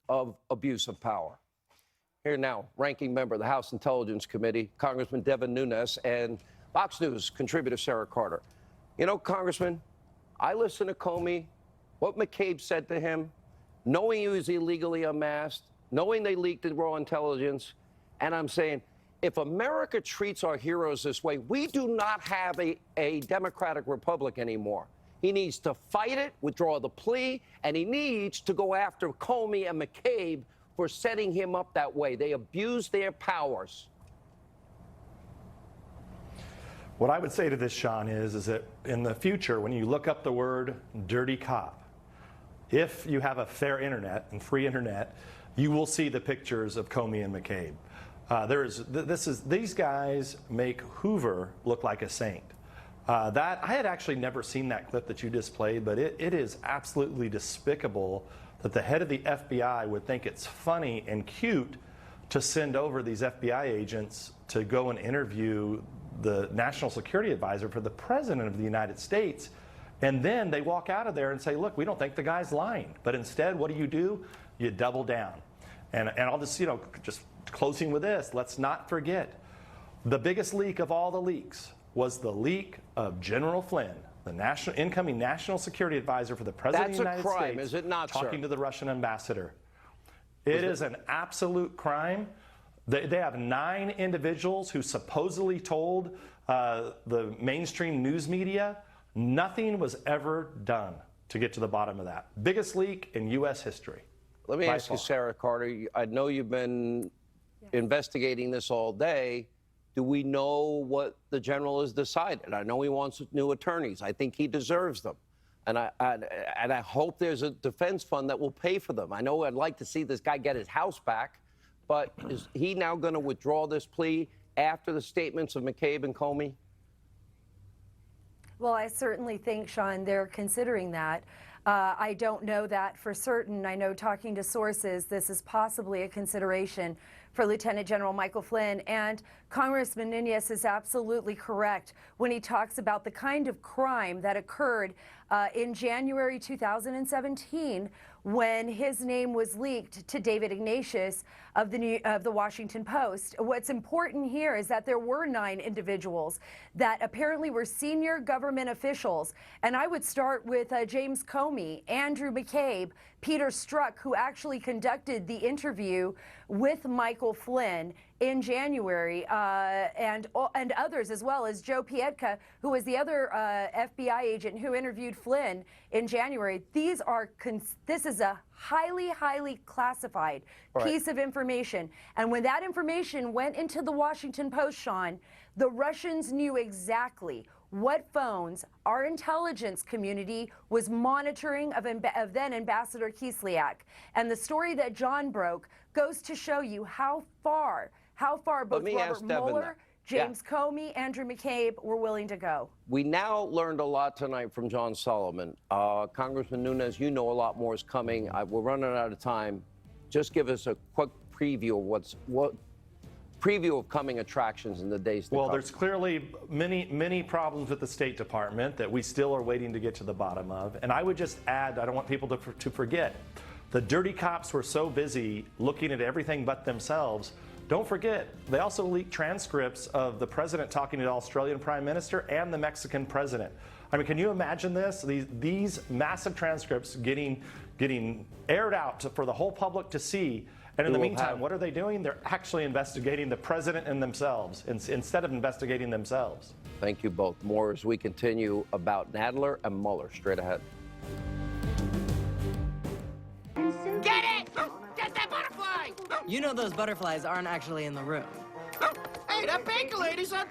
of abuse of power. Here now, ranking member of the House Intelligence Committee, Congressman Devin Nunes, and Fox News contributor Sarah Carter. You know, Congressman, I listened to Comey, what McCabe said to him, knowing he was illegally unmasked, knowing they leaked the raw intelligence, and I'm saying, if America treats our heroes this way, we do not have a democratic republic anymore. He needs to fight it, withdraw the plea, and he needs to go after Comey and McCabe for setting him up that way. They abused their powers. What I would say to this, Sean, is that in the future, when you look up the word dirty cop, if you have a fair internet and free internet, you will see the pictures of Comey and McCabe. These guys make Hoover look like a saint. I had actually never seen that clip that you just played, but it is absolutely despicable that the head of the FBI would think it's funny and cute to send over these FBI agents to go and interview the national security advisor for the president of the United States. And then they walk out of there and say, look, we don't think the guy's lying. But instead, what do? You double down. And I'll just, just closing with this, let's not forget, the biggest leak of all the leaks was the leak of General Flynn, the incoming national security advisor for the president of the United States. That's a crime, is it not, sir? Talking to the Russian ambassador. It is an absolute crime. They have 9 individuals who supposedly told the mainstream news media nothing was ever done to get to the bottom of that. Biggest leak in U.S. history. Let me ask you, Sarah Carter, I know you've been investigating this all day. Do we know what the general has decided? I know he wants new attorneys. I think he deserves them. And I hope there's a defense fund that will pay for them. I know I'd like to see this guy get his house back, but is he now going to withdraw this plea after the statements of McCabe and Comey? Well, I certainly think, Sean, they're considering that. I don't know that for certain. I know, talking to sources, this is possibly a consideration for Lieutenant General Michael Flynn. And Congressman Nunes is absolutely correct when he talks about the kind of crime that occurred in January 2017 when his name was leaked to David Ignatius of the Washington Post. What's important here is that there were 9 individuals that apparently were senior government officials. And I would start with James Comey, Andrew McCabe, Peter Strzok, who actually conducted the interview with Michael Flynn in January, and others, as well as Joe Pietka, who was the other FBI agent who interviewed Flynn in January. This is a highly classified piece of information. And when that information went into the Washington Post, Sean, the Russians knew exactly what phones our intelligence community was monitoring of then Ambassador Kislyak. And the story that John broke goes to show you how far both Robert Mueller, James Comey, Andrew McCabe were willing to go. We now learned a lot tonight from John Solomon. Congressman Nunes, you know a lot more is coming. We're running out of time. Just give us a quick preview of preview of coming attractions in the days to come. Well, there's clearly many problems with the State Department that we still are waiting to get to the bottom of. And I would just add, I don't want people to forget, the dirty cops were so busy looking at everything but themselves. Don't forget, they also leaked transcripts of the president talking to the Australian prime minister and the Mexican president. I mean, can you imagine this? These massive transcripts getting aired out for the whole public to see. And in the meantime, what are they doing? They're actually investigating the president and themselves instead of investigating themselves. Thank you both. More as we continue about Nadler and Mueller. Straight ahead. Get it! Get that butterfly! You know those butterflies aren't actually in the room. Hey, that baker lady's on TV.